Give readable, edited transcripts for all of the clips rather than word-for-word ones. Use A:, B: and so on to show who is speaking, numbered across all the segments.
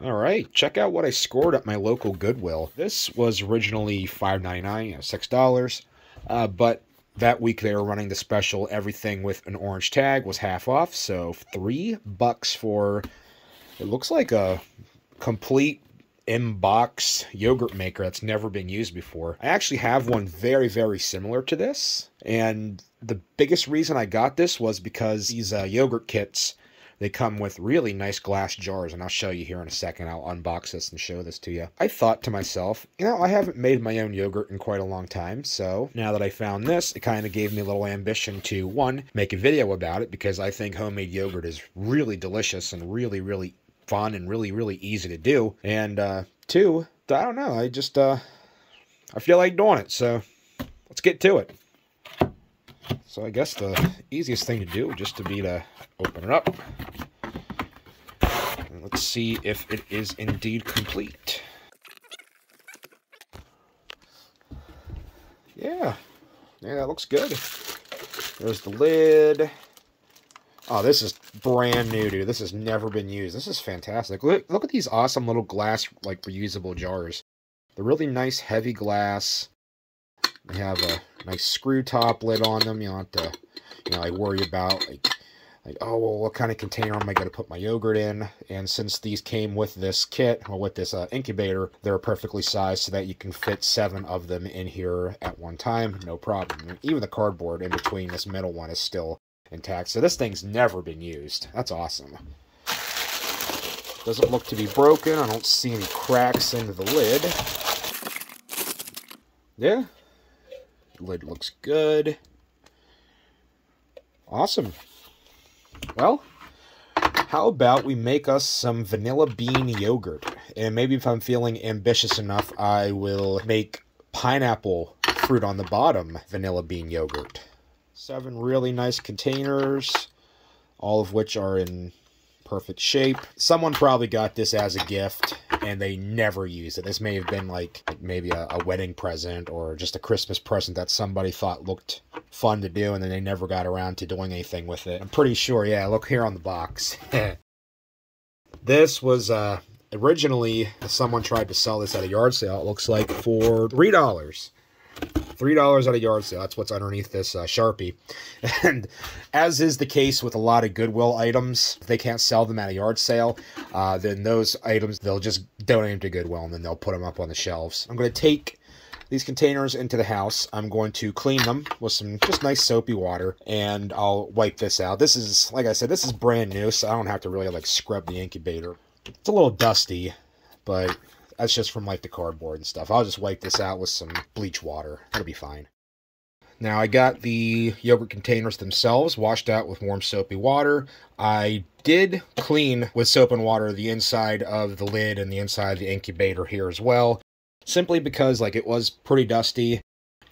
A: All right, check out what I scored at my local Goodwill. This was originally $5.99, $6, but that week they were running the special. Everything with an orange tag was half off, so $3 for, it looks like a complete in-box yogurt maker that's never been used before. I actually have one very, very similar to this, and the biggest reason I got this was because these yogurt kits, they come with really nice glass jars, and I'll show you here in a second. I'll unbox this and show this to you. I thought to myself, you know, I haven't made my own yogurt in quite a long time, so now that I found this, it kind of gave me a little ambition to, one, make a video about it, because I think homemade yogurt is really delicious and really, really fun and really, really easy to do. And two, I don't know, I feel like doing it, so let's get to it. So I guess the easiest thing to do would just to be to open it up. And let's see if it is indeed complete. Yeah, that looks good. There's the lid. Oh, this is brand new, dude. This has never been used. This is fantastic. Look at these awesome little glass, like, reusable jars. They're really nice, heavy glass. They have a nice screw top lid on them. You don't have to, you know, like, worry about, like, oh, well, what kind of container am I going to put my yogurt in? And since these came with this kit, or with this incubator, they're perfectly sized so that you can fit 7 of them in here at one time. No problem. And even the cardboard in between this middle one is still intact. So this thing's never been used. That's awesome. Doesn't look to be broken. I don't see any cracks into the lid. Yeah. The lid looks good. Awesome. Well, how about we make us some vanilla bean yogurt? And maybe if I'm feeling ambitious enough, I will make pineapple fruit on the bottom vanilla bean yogurt. 7 really nice containers, all of which are in perfect shape. Someone probably got this as a gift, and they never used it. This may have been like maybe a wedding present or just a Christmas present that somebody thought looked fun to do, and then they never got around to doing anything with it. I'm pretty sure, yeah, look here on the box. This was originally, someone tried to sell this at a yard sale, it looks like, for $3. $3 at a yard sale. That's what's underneath this Sharpie. And as is the case with a lot of Goodwill items, if they can't sell them at a yard sale, then those items, they'll just donate them to Goodwill, and then they'll put them up on the shelves. I'm going to take these containers into the house. I'm going to clean them with some just nice soapy water, and I'll wipe this out. This is, like I said, this is brand new, so I don't have to really, like, scrub the incubator. It's a little dusty, but that's just from, like, the cardboard and stuff. I'll just wipe this out with some bleach water. That'll be fine. Now, I got the yogurt containers themselves washed out with warm soapy water. I did clean with soap and water the inside of the lid and the inside of the incubator here as well, simply because, like, it was pretty dusty.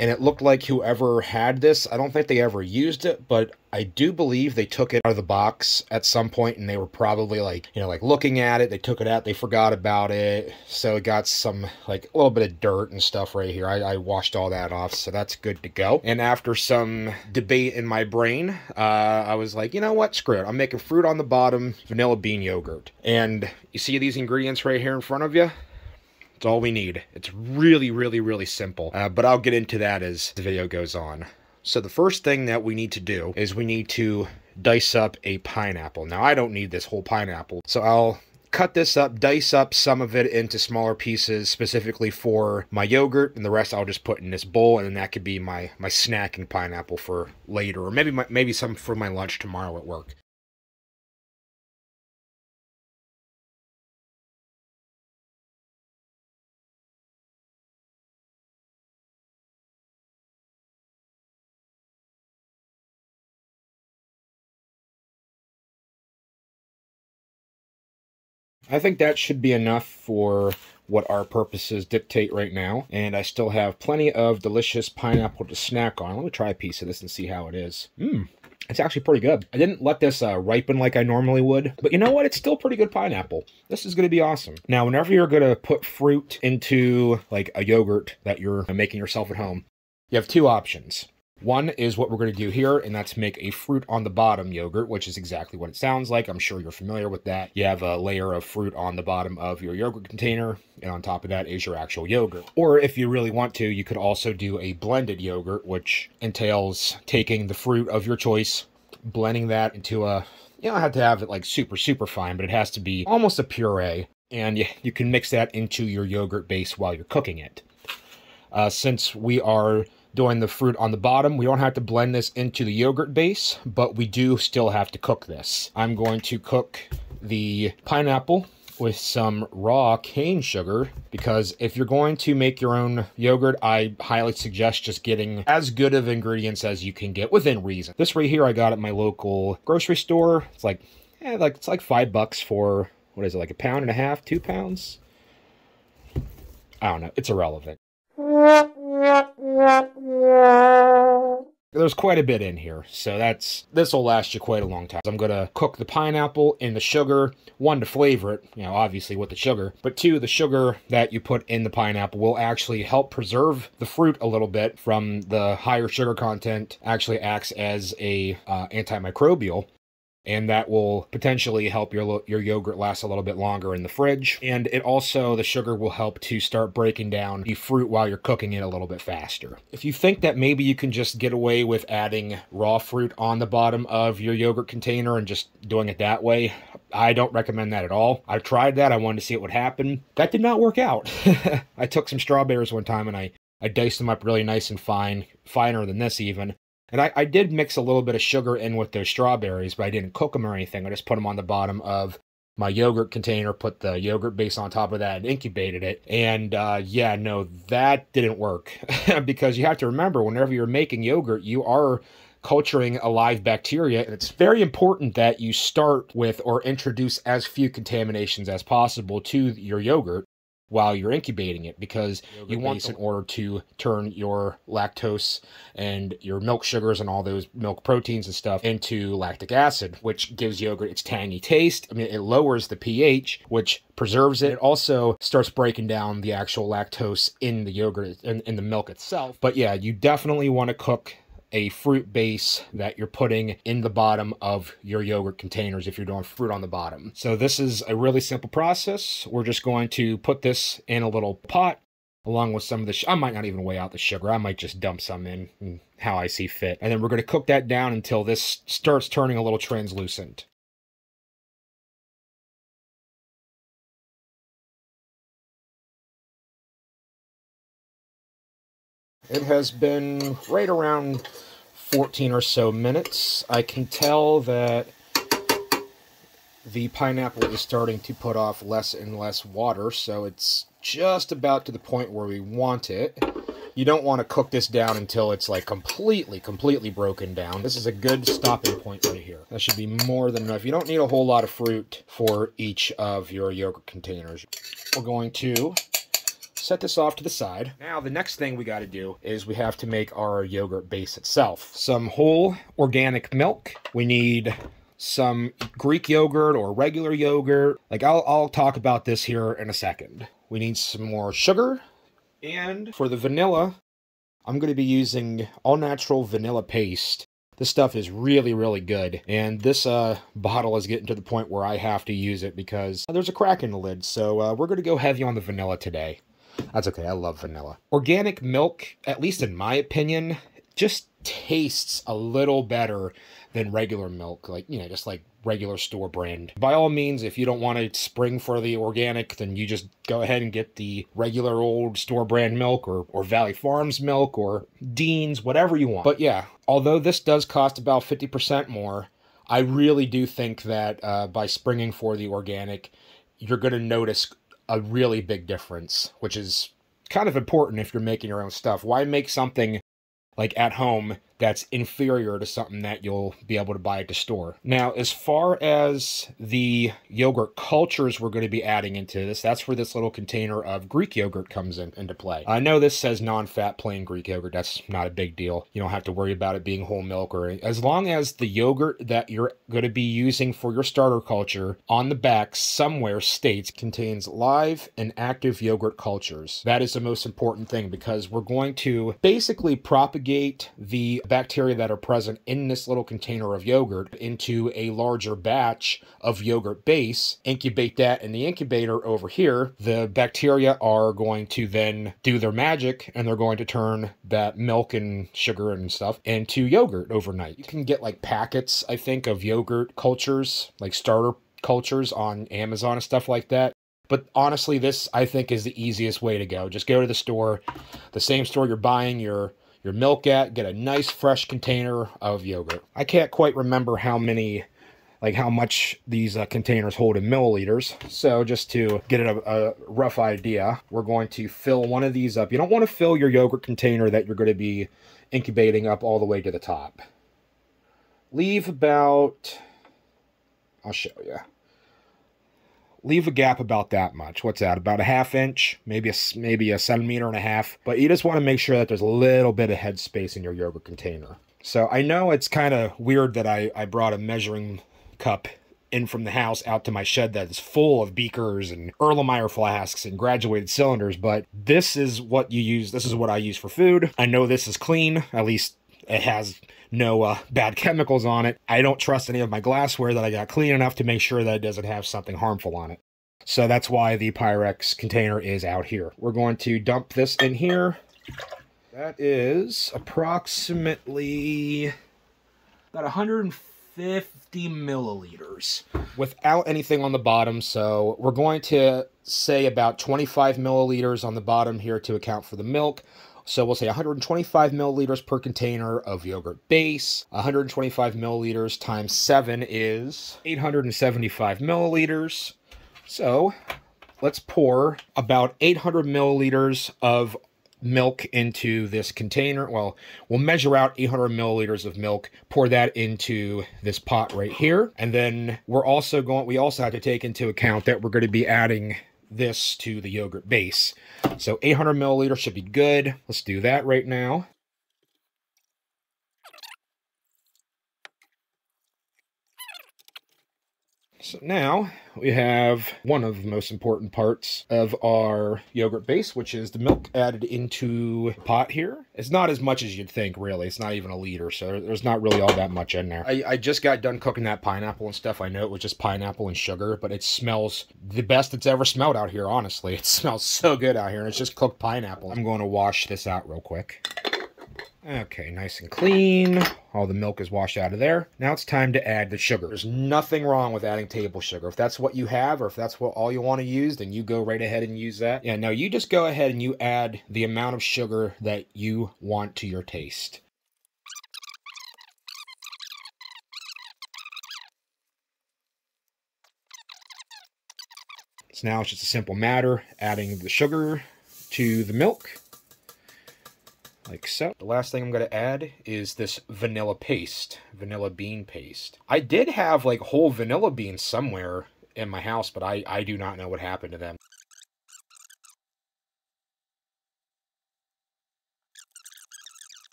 A: And it looked like whoever had this, I don't think they ever used it, but I do believe they took it out of the box at some point, and they were probably, like, you know, like, looking at it, they took it out, they forgot about it, so it got some, like, a little bit of dirt and stuff right here. I washed all that off, so that's good to go. And after some debate in my brain, I was like, you know what, screw it. I'm making fruit on the bottom, vanilla bean yogurt. And you see these ingredients right here in front of you? It's all we need. It's really, really, really simple, but I'll get into that as the video goes on. So the first thing that we need to do is we need to dice up a pineapple. Now, I don't need this whole pineapple, so I'll cut this up, dice up some of it into smaller pieces specifically for my yogurt, and the rest I'll just put in this bowl, and then that could be my snacking pineapple for later, or maybe some for my lunch tomorrow at work. I think that should be enough for what our purposes dictate right now, and I still have plenty of delicious pineapple to snack on. Let me try a piece of this and see how it is. It's actually pretty good. I didn't let this ripen like I normally would, but you know what? It's still pretty good pineapple. This is going to be awesome. Now, whenever you're going to put fruit into, like, a yogurt that you're making yourself at home, you have 2 options. One is what we're going to do here, and that's make a fruit on the bottom yogurt, which is exactly what it sounds like. I'm sure you're familiar with that. You have a layer of fruit on the bottom of your yogurt container, and on top of that is your actual yogurt. Or if you really want to, you could also do a blended yogurt, which entails taking the fruit of your choice, blending that into a, you don't have to have it like super, super fine, but it has to be almost a puree, and you can mix that into your yogurt base while you're cooking it. Since we are doing the fruit on the bottom, we don't have to blend this into the yogurt base, but we do still have to cook this. I'm going to cook the pineapple with some raw cane sugar, because if you're going to make your own yogurt, I highly suggest just getting as good of ingredients as you can get within reason. This right here I got at my local grocery store. It's like, it's like $5 for, what is it, like a pound and a half, 2 pounds? I don't know, it's irrelevant. There's quite a bit in here, so this will last you quite a long time. I'm going to cook the pineapple in the sugar, one, to flavor it, you know, obviously with the sugar, but two, the sugar that you put in the pineapple will actually help preserve the fruit a little bit from the higher sugar content, actually acts as a antimicrobial. And that will potentially help your yogurt last a little bit longer in the fridge. And it also, the sugar will help to start breaking down the fruit while you're cooking it a little bit faster. If you think that maybe you can just get away with adding raw fruit on the bottom of your yogurt container and just doing it that way, I don't recommend that at all. I tried that. I wanted to see what would happen. That did not work out. I took some strawberries one time and I diced them up really nice and fine, finer than this even. And I did mix a little bit of sugar in with those strawberries, but I didn't cook them or anything. I just put them on the bottom of my yogurt container, put the yogurt base on top of that, and incubated it. And yeah, no, that didn't work. Because you have to remember, whenever you're making yogurt, you are culturing a live bacteria, and it's very important that you start with or introduce as few contaminations as possible to your yogurt while you're incubating it, because you want in order to turn your lactose and your milk sugars and all those milk proteins and stuff into lactic acid, which gives yogurt its tangy taste. I mean, it lowers the pH, which preserves it. It also starts breaking down the actual lactose in the yogurt, in the milk itself. But yeah, you definitely want to cook a fruit base that you're putting in the bottom of your yogurt containers if you're doing fruit on the bottom. So this is a really simple process. We're just going to put this in a little pot along with some of the, I might not even weigh out the sugar. I might just dump some in how I see fit. And then we're going to cook that down until this starts turning a little translucent. It has been right around 14 or so minutes. I can tell that the pineapple is starting to put off less and less water, so it's just about to the point where we want it. You don't want to cook this down until it's like completely broken down. This is a good stopping point right here. That should be more than enough. You don't need a whole lot of fruit for each of your yogurt containers. We're going to set this off to the side. Now, the next thing we got to do is we have to make our yogurt base itself. Some whole organic milk. We need some Greek yogurt or regular yogurt. Like, I'll talk about this here in a second. We need some more sugar. And for the vanilla, I'm going to be using all-natural vanilla paste. This stuff is really, really good. And this bottle is getting to the point where I have to use it because there's a crack in the lid. So we're going to go heavy on the vanilla today. That's okay, I love vanilla. Organic milk, at least in my opinion, just tastes a little better than regular milk. Like, you know, just like regular store brand. By all means, if you don't want to spring for the organic, then you just go ahead and get the regular old store brand milk or Valley Farms milk or Dean's, whatever you want. But yeah, although this does cost about 50% more, I really do think that by springing for the organic, you're going to notice a really big difference, which is kind of important if you're making your own stuff. Why make something like at home that's inferior to something that you'll be able to buy at the store? Now, as far as the yogurt cultures we're going to be adding into this, that's where this little container of Greek yogurt comes into play. I know this says non-fat plain Greek yogurt. That's not a big deal. You don't have to worry about it being whole milk, or as long as the yogurt that you're going to be using for your starter culture on the back somewhere states contains live and active yogurt cultures. That is the most important thing, because we're going to basically propagate the bacteria that are present in this little container of yogurt into a larger batch of yogurt base, incubate that in the incubator over here. The bacteria are going to then do their magic, and they're going to turn that milk and sugar and stuff into yogurt overnight. You can get like packets, I think, of yogurt cultures, like starter cultures on Amazon and stuff like that. But honestly, this, I think, is the easiest way to go. Just go to the store, the same store you're buying your milk at, get a nice fresh container of yogurt. I can't quite remember how much these containers hold in milliliters. So just to get a rough idea, we're going to fill one of these up. You don't want to fill your yogurt container that you're going to be incubating up all the way to the top. Leave about, I'll show you. Leave a gap about that much. What's that? About a ½ inch, maybe a centimeter and a half. But you just want to make sure that there's a little bit of head space in your yogurt container. So I know it's kind of weird that I brought a measuring cup in from the house out to my shed that is full of beakers and Erlenmeyer flasks and graduated cylinders, but this is what you use. This is what I use for food. I know this is clean. At least it has no bad chemicals on it. I don't trust any of my glassware that I got clean enough to make sure that it doesn't have something harmful on it. So that's why the Pyrex container is out here. We're going to dump this in here. That is approximately about 150 milliliters without anything on the bottom. So we're going to say about 25 milliliters on the bottom here to account for the milk. So we'll say 125 milliliters per container of yogurt base. 125 milliliters times 7 is 875 milliliters. So let's pour about 800 milliliters of milk into this container. Well, we'll measure out 800 milliliters of milk, pour that into this pot right here. And then we also have to take into account that we're going to be adding this to the yogurt base. So 800 milliliters should be good. Let's do that right now. So now we have one of the most important parts of our yogurt base, which is the milk added into the pot here. It's not as much as you'd think, really. It's not even a liter, so there's not really all that much in there. I just got done cooking that pineapple and stuff. I know it was just pineapple and sugar, but it smells the best it's ever smelled out here, honestly. It smells so good out here, and it's just cooked pineapple. I'm going to wash this out real quick. Okay, nice and clean. All the milk is washed out of there. Now it's time to add the sugar. There's nothing wrong with adding table sugar. If that's what you have, or if that's all you want to use, then you go right ahead and use that. Yeah, no, you just go ahead and you add the amount of sugar that you want to your taste. So now it's just a simple matter, adding the sugar to the milk. Like so. The last thing I'm going to add is this vanilla paste, vanilla bean paste. I did have like whole vanilla beans somewhere in my house, but I do not know what happened to them.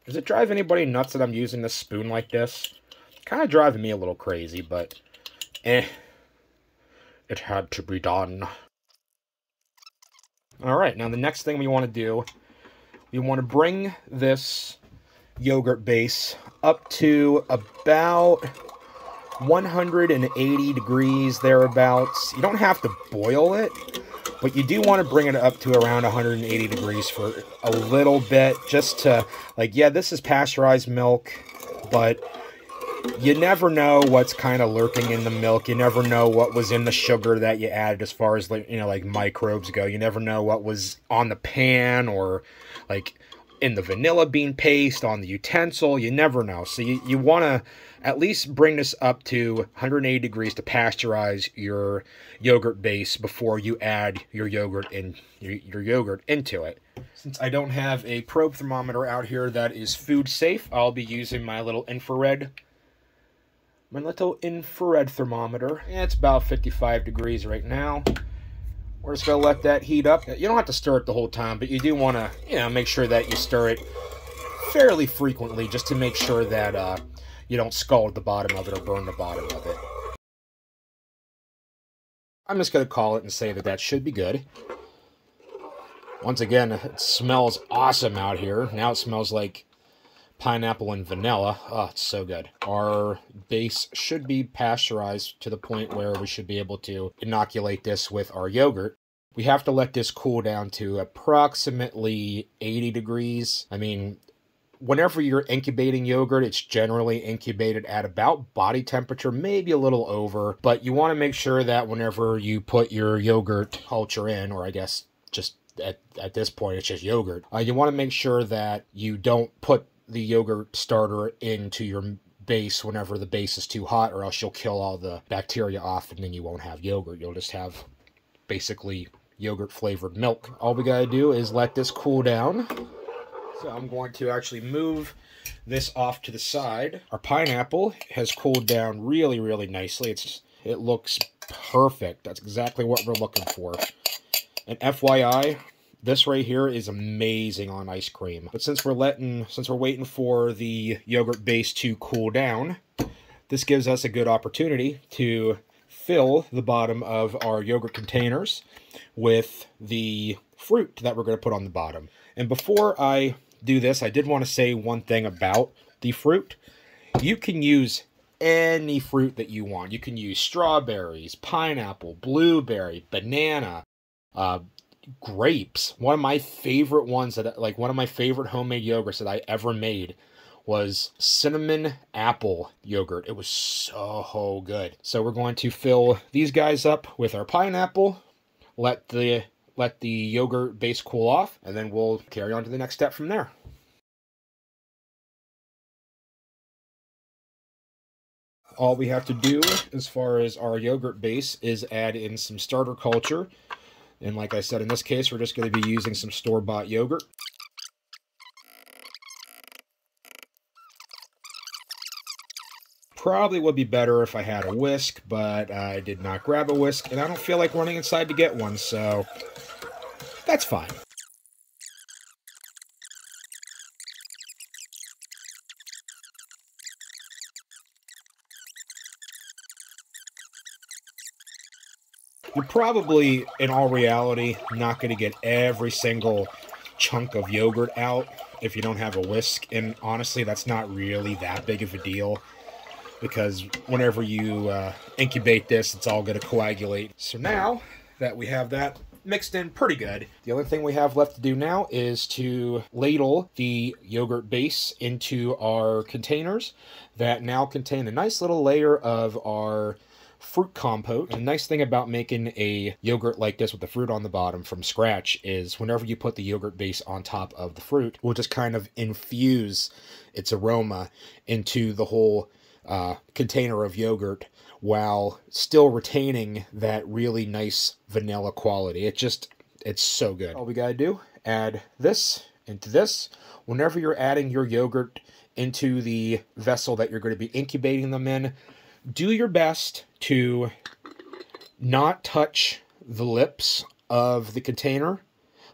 A: Does it drive anybody nuts that I'm using this spoon like this? Kind of driving me a little crazy, but it had to be done. Alright, now the next thing we want to do, we want to bring this yogurt base up to about 180 degrees, thereabouts. You don't have to boil it, but you do want to bring it up to around 180 degrees for a little bit, just to, like, yeah, this is pasteurized milk, but you never know what's kind of lurking in the milk. You never know what was in the sugar that you added as far as, like, you know, like microbes go. You never know what was on the pan or like in the vanilla bean paste, on the utensil. You never know. So you want to at least bring this up to 180 degrees to pasteurize your yogurt base before you add your yogurt into it. Since I don't have a probe thermometer out here that is food safe, I'll be using my little infrared thermometer. Yeah, it's about 55 degrees right now. We're just going to let that heat up. You don't have to stir it the whole time, but you do want to, you know, make sure that you stir it fairly frequently just to make sure that you don't scald the bottom of it or burn the bottom of it. I'm just going to call it and say that that should be good. Once again, it smells awesome out here. Now it smells like pineapple and vanilla. Oh, it's so good. Our base should be pasteurized to the point where we should be able to inoculate this with our yogurt. We have to let this cool down to approximately 80 degrees. I mean, whenever you're incubating yogurt, it's generally incubated at about body temperature, maybe a little over, but you want to make sure that whenever you put your yogurt culture in, or I guess just at this point it's just yogurt, you want to make sure that you don't put the yogurt starter into your base whenever the base is too hot, or else you'll kill all the bacteria off and then you won't have yogurt. You'll just have basically yogurt flavored milk. All we gotta do is let this cool down. So I'm going to actually move this off to the side. Our pineapple has cooled down really, really nicely. It looks perfect. That's exactly what we're looking for. And FYI, this right here is amazing on ice cream. But since we're waiting for the yogurt base to cool down, this gives us a good opportunity to fill the bottom of our yogurt containers with the fruit that we're going to put on the bottom. And before I do this, I did want to say one thing about the fruit. You can use any fruit that you want. You can use strawberries, pineapple, blueberry, banana, grapes. One of my favorite ones one of my favorite homemade yogurts that I ever made was cinnamon apple yogurt. It was so good. So we're going to fill these guys up with our pineapple, let the yogurt base cool off, and then we'll carry on to the next step from there. All we have to do as far as our yogurt base is add in some starter culture. And like I said, in this case, we're just going to be using some store-bought yogurt. Probably would be better if I had a whisk, but I did not grab a whisk, and I don't feel like running inside to get one, so that's fine. You're probably, in all reality, not going to get every single chunk of yogurt out if you don't have a whisk, and honestly, that's not really that big of a deal, because whenever you incubate this, it's all going to coagulate. So now that we have that mixed in pretty good, the only thing we have left to do now is to ladle the yogurt base into our containers that now contain a nice little layer of our fruit compote. And the nice thing about making a yogurt like this with the fruit on the bottom from scratch is whenever you put the yogurt base on top of the fruit, we'll just kind of infuse its aroma into the whole container of yogurt while still retaining that really nice vanilla quality. It's so good. All we gotta do, add this into this. Whenever you're adding your yogurt into the vessel that you're going to be incubating them in, do your best to not touch the lips of the container,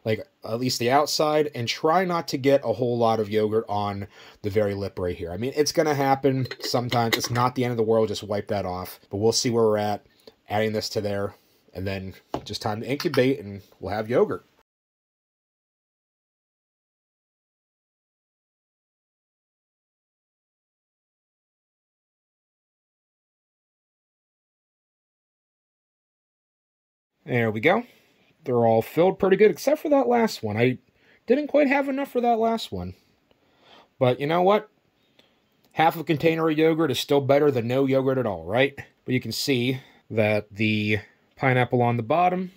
A: like at least the outside, and try not to get a whole lot of yogurt on the very lip right here. I mean, it's going to happen sometimes. It's not the end of the world. Just wipe that off. But we'll see where we're at, adding this to there, and then just time to incubate, and we'll have yogurt. There we go. They're all filled pretty good, except for that last one. I didn't quite have enough for that last one. But you know what? Half a container of yogurt is still better than no yogurt at all, right? But you can see that the pineapple on the bottom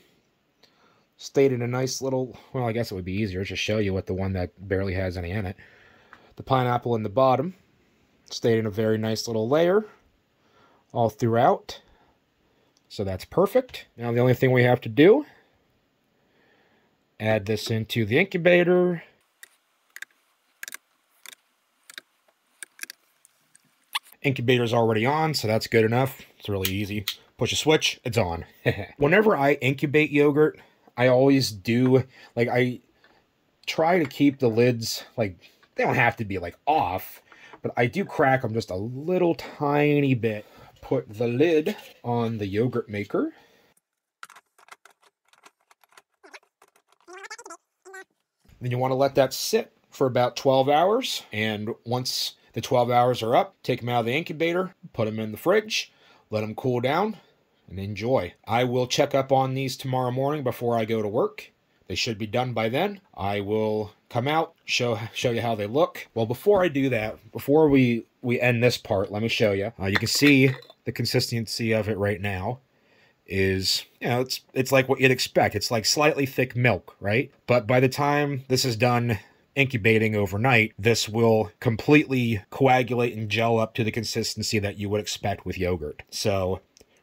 A: stayed in a nice little... Well, I guess it would be easier to show you what the one that barely has any in it. The pineapple in the bottom stayed in a very nice little layer all throughout. So that's perfect. Now the only thing we have to do, add this into the incubator. Incubator's already on, so that's good enough. It's really easy. Push a switch, it's on. Whenever I incubate yogurt, I always do, like, I try to keep the lids, like, they don't have to be, like, off, but I do crack them just a little tiny bit. Put the lid on the yogurt maker. Then you want to let that sit for about 12 hours. And once the 12 hours are up, take them out of the incubator, put them in the fridge, let them cool down, and enjoy. I will check up on these tomorrow morning before I go to work. They should be done by then. I will come out, show you how they look. Well, before I do that, before we end this part, let me show you. You can see the consistency of it right now is, you know, it's like what you'd expect. It's like slightly thick milk, right? But by the time this is done incubating overnight, this will completely coagulate and gel up to the consistency that you would expect with yogurt. So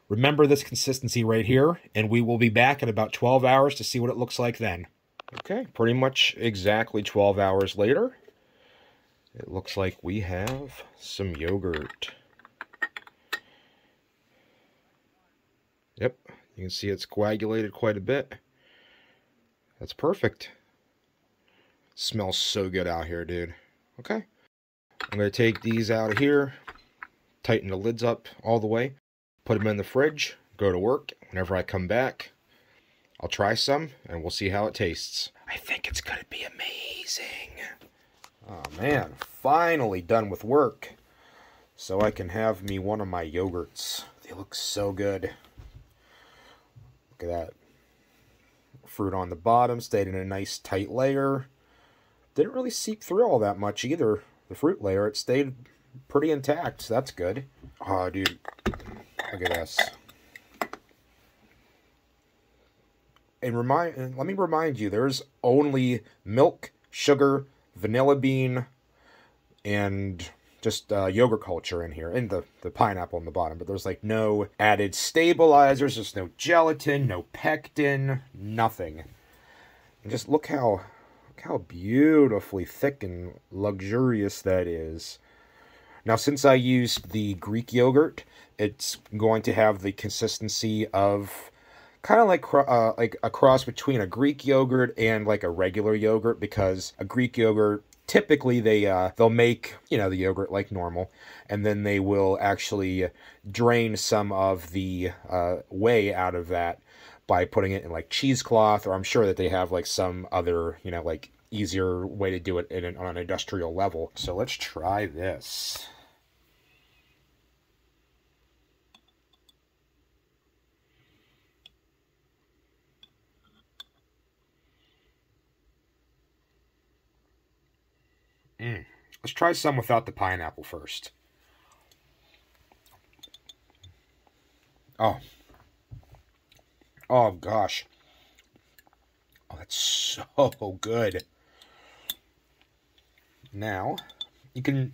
A: remember this consistency right here, and we will be back in about 12 hours to see what it looks like then. Okay, pretty much exactly 12 hours later, it looks like we have some yogurt. Yep, you can see it's coagulated quite a bit. That's perfect. Smells so good out here, dude. Okay, I'm going to take these out of here, tighten the lids up all the way, put them in the fridge, go to work. Whenever I come back, I'll try some, and we'll see how it tastes. I think it's going to be amazing. Oh, man. Finally done with work. So I can have me one of my yogurts. They look so good. Look at that. Fruit on the bottom. Stayed in a nice tight layer. Didn't really seep through all that much either. The fruit layer. It stayed pretty intact. So that's good. Oh, dude. Look at this. And let me remind you, there's only milk, sugar, vanilla bean, and just yogurt culture in here, and the pineapple on the bottom. But there's like no added stabilizers, there's no gelatin, no pectin, nothing. And just look how beautifully thick and luxurious that is. Now, since I used the Greek yogurt, it's going to have the consistency of kind of like a cross between a Greek yogurt and like a regular yogurt, because a Greek yogurt, typically they'll make, you know, the yogurt like normal, and then they will actually drain some of the whey out of that by putting it in like cheesecloth, or I'm sure that they have like some other, you know, like easier way to do it on an industrial level. So let's try this. Let's try some without the pineapple first. Oh. Oh, gosh. Oh, that's so good. Now, you can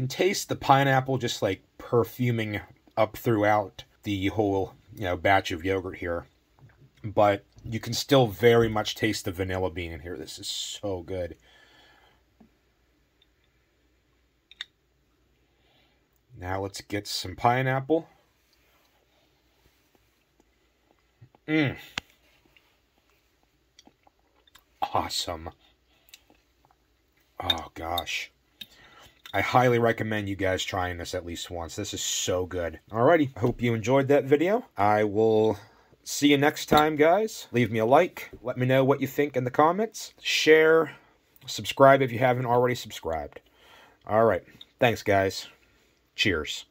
A: taste the pineapple just like perfuming up throughout the whole, you know, batch of yogurt here. But you can still very much taste the vanilla bean in here. This is so good. Now let's get some pineapple. Awesome. Oh, gosh. I highly recommend you guys trying this at least once. This is so good. Alrighty, I hope you enjoyed that video. I will see you next time, guys. Leave me a like. Let me know what you think in the comments. Share. Subscribe if you haven't already subscribed. Alright. Thanks, guys. Cheers.